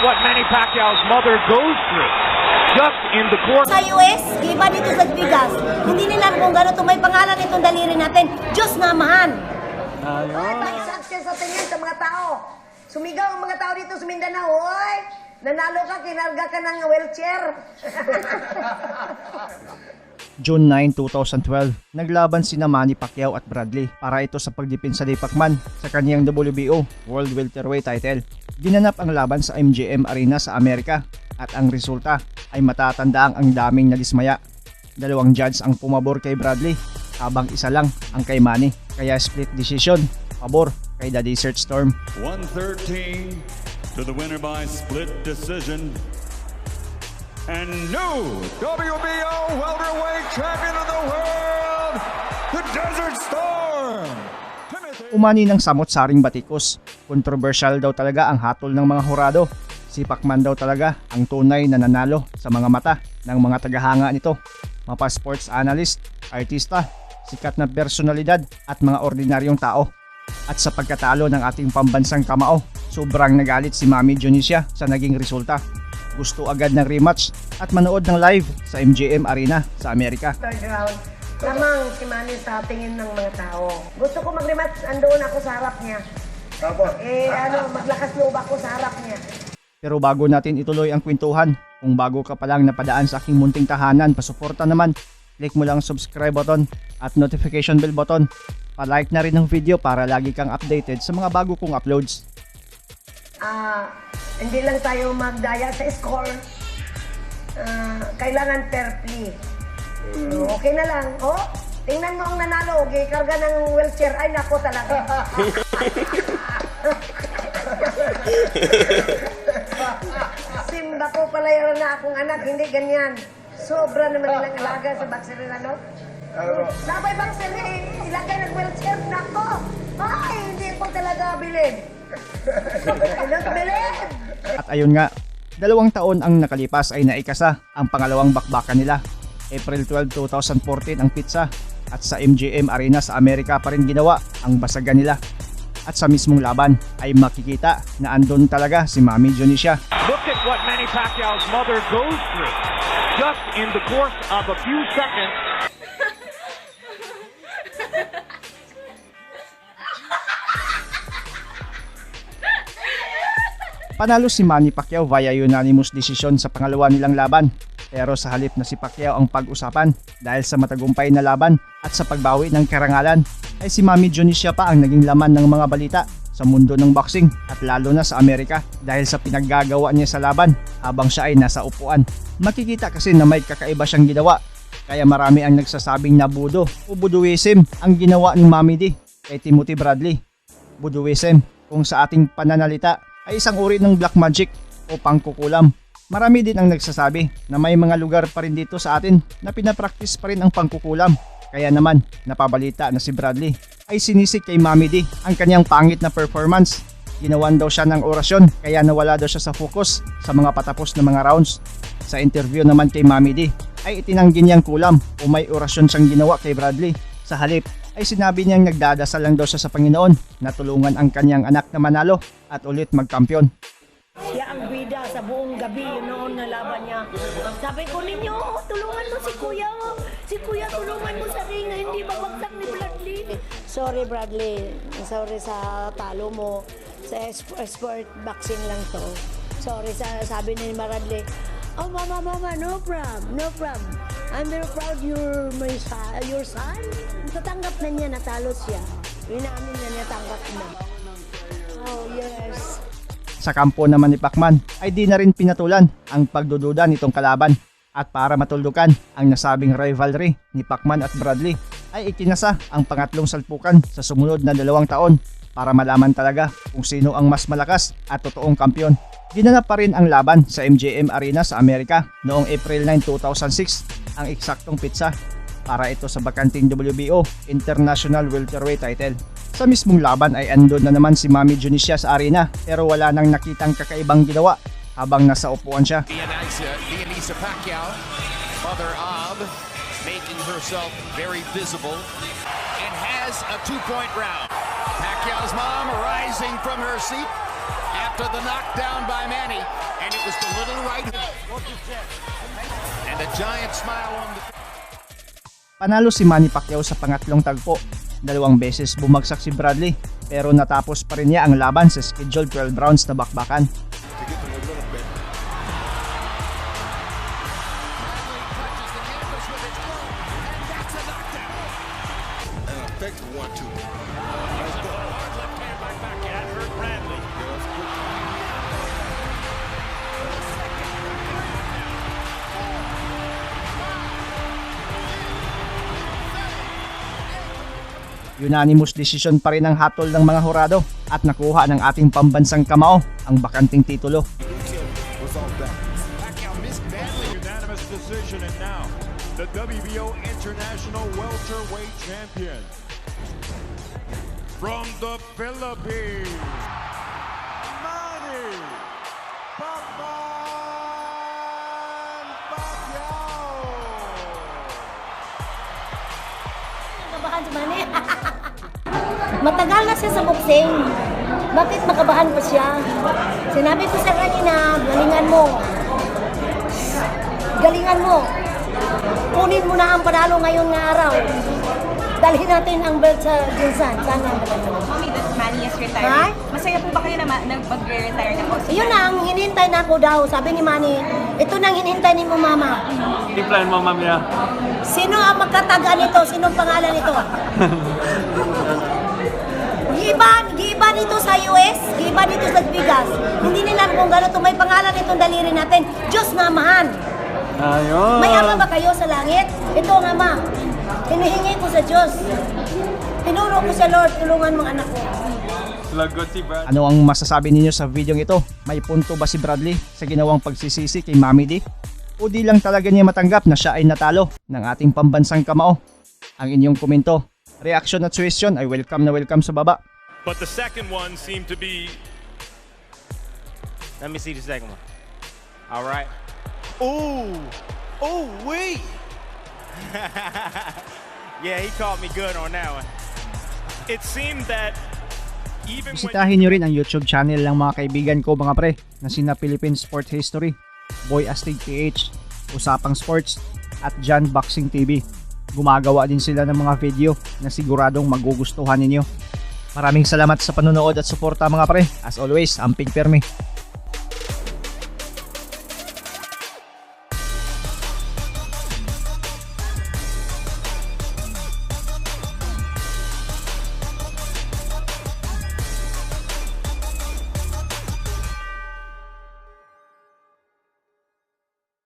what Manny Pacquiao's mother goes through just in the course. Sa US, iba dito sa Pigas, hindi nila kung gano'n may pangalan itong daliri natin. Diyos naman! May success sa tingin sa mga tao. Sumigaw ang mga tao dito sa Mindanao, oy! Nanalo ka, kinarga ka ng wheelchair. June 9, 2012, naglaban sina Manny Pacquiao at Bradley para ito sa pagdepensa ni Pacman sa kaniyang WBO World Welterweight title. Ginanap ang laban sa MGM Arena sa Amerika at ang resulta ay matatandaang ang daming nadismaya. 2 judge ang pumabor kay Bradley habang isa lang ang kay Manny, kaya split decision pabor kay The Desert Storm. 113 to the winner by split decision. And new WBO welterweight champion of the world, the Desert Storm. Umani ng samot-saring batikos. Controversial daw talaga ang hatol ng mga hurado. Si Pacman daw talaga ang tunay na nanalo sa mga mata ng mga tagahanga nito. Mapa sports analyst, artista, sikat na personalidad at mga ordinaryong tao. At sa pagkatalo ng ating pambansang kamao, sobrang nagalit si Mami Dionisia sa naging resulta. Gusto agad ng rematch at manood ng live sa MGM Arena sa Amerika. Third round, lamang si Manny sa tingin ng mga tao. Gusto ko mag-rematch, andoon ako sa harap niya. Maglakas loob ako sa harap niya. Pero bago natin ituloy ang kwentuhan, kung bago ka pa lang napadaan sa aking munting tahanan, pasuporta naman, click mo lang subscribe button at notification bell button. Pa-like na rin ng video para lagi kang updated sa mga bago kong uploads. Hindi lang tayo magdaya sa score. Kailangan fair play. Okay na lang. Oh, tingnan mo ang nanalo. Okay, karga ng wheelchair. Ay, nako talaga. Simba ko pala yun na akong anak. Hindi ganyan. Sobra naman nilang alaga sa boxerin, ano? Nabay boxerin, ilagay ng wheelchair. Nako! Ay, hindi ko talaga bilhin. At ayun nga, 2 taon ang nakalipas ay naikasa ang pangalawang bakbakan nila. April 12, 2014 ang pizza at sa MGM Arena sa Amerika pa rin ginawa ang basagan nila. At sa mismong laban ay makikita na andun talaga si Mami Dionisia. Look at what Manny Pacquiao's mother goes through just in the course of a few seconds. Panalo si Manny Pacquiao via unanimous decision sa pangalawa nilang laban. Pero sa halip na si Pacquiao ang pag-usapan dahil sa matagumpay na laban at sa pagbawi ng karangalan, ay si Mami Dionisia pa ang naging laman ng mga balita sa mundo ng boxing at lalo na sa Amerika dahil sa pinaggagawa niya sa laban habang siya ay nasa upuan. Makikita kasi na may kakaiba siyang ginawa, kaya marami ang nagsasabing na budo o buduism ang ginawa ni Mami D kay Timothy Bradley. Buduism, kung sa ating pananalita, ay isang uri ng black magic o pangkukulam. Marami din ang nagsasabi na may mga lugar pa rin dito sa atin na pinapraktis pa rin ang pangkukulam. Kaya naman, napabalita na si Bradley ay sinisik kay Mami D ang kanyang pangit na performance. Ginawan daw siya ng orasyon kaya nawala daw siya sa focus sa mga patapos na mga rounds. Sa interview naman kay Mami D ay itinanggi niyang kulam o may orasyon siyang ginawa kay Bradley. Sa halip ay sinabi niyang nagdadasal lang daw siya sa Panginoon na tulungan ang kanyang anak na manalo at ulit magkampiyon. Siya ang bida sa buong gabi noon na laban niya. Sabi ko ninyo, tulungan mo si Kuya. Si Kuya, tulungan mo sa ring na hindi babagsak ni Bradley. Sorry Bradley, sorry sa talo mo. Sa sport boxing lang to. Sorry, sabi ni Bradley. Oh, mama, no problem, no problem. I'm very proud you're your son. Tatanggap na niya, natalo siya. Inamin niya, natanggap na. Oh, yes. Sa kampo naman ni Pacman ay di na rin pinatulan ang pagdududa nitong kalaban. At para matuldukan ang nasabing rivalry ni Pacman at Bradley ay ikinasa ang pangatlong salpukan sa sumunod na 2 taon para malaman talaga kung sino ang mas malakas at totoong kampiyon. Ginanap pa rin ang laban sa MGM Arena sa Amerika noong April 9, 2006 ang eksaktong pitsa para ito sa bakanting WBO International Welterweight title. Sa mismong laban ay andun na naman si Mami Dionisia sa arena pero wala nang nakitang kakaibang ginawa habang nasa upuan siya. Dionisia Pacquiao, mother of, making herself very visible and has a 2-point round. Pacquiao's mom rising from her seat after the knockdown by Manny And it was the little right hook. And a giant smile on the Panalo si Manny Pacquiao sa pangatlong tagpo. 2 beses bumagsak si Bradley pero natapos pa rin niya ang laban sa scheduled 12 rounds na bakbakan. Unanimous decision pa rin ang hatol ng mga hurado at nakuha ng ating pambansang kamao ang bakanting titulo. Unanimous decision, and now the WBO International Welterweight Champion from the Philippines, Manny Pacquiao. Kabahan si Manny. Matagal na siya sa boxing. Bakit makabahan pa siya? Sinabi ko sa kanina, galingan mo. Galingan mo. Kunin mo na ang panalo ngayong araw. Dalhin natin ang belt sa Jinsan. Sana ang panalo. Mommy, that Manny is retired. Ha? Masaya po ba kayo na mag-retire na po? Yun na ang hinintay na ako daw. Sabi ni Manny, ito na ang hinintay ni mo, mama. Plan mo, mamaya. Sino ang magkataga nito? Sino ang pangalan nito? Giba dito sa US, giba dito sa Vegas. Hindi nila kung gano'n may pangalan itong daliri natin. Diyos na amahan. Ayun. May ama ba kayo sa langit? Ito ang ama. Hinihingi ko sa Diyos. Tinuro ko sa Lord, tulungan mga anak ko. Lagot si Brad. Ano ang masasabi ninyo sa videong ito? May punto ba si Bradley sa ginawang pagsisisi kay Mami D? O di lang talaga niya matanggap na siya ay natalo ng ating pambansang kamao? Ang inyong komento, reaction at suggestion ay welcome na welcome sa baba. But the second one seemed to be. Let me see the second one. All right. Oh, oh, wait. Yeah, he caught me good on that one. It seemed that even when. Bisitahin nyo rin ang YouTube channel ng mga kaibigan ko mga pre na sina Philippine Sport History, Boy Astig PH, Usapang Sports at John Boxing TV. Gumagawa din sila ng mga video na siguradong magugustuhan ninyo. Maraming salamat sa panonood at suporta mga pre. As always, amping permi.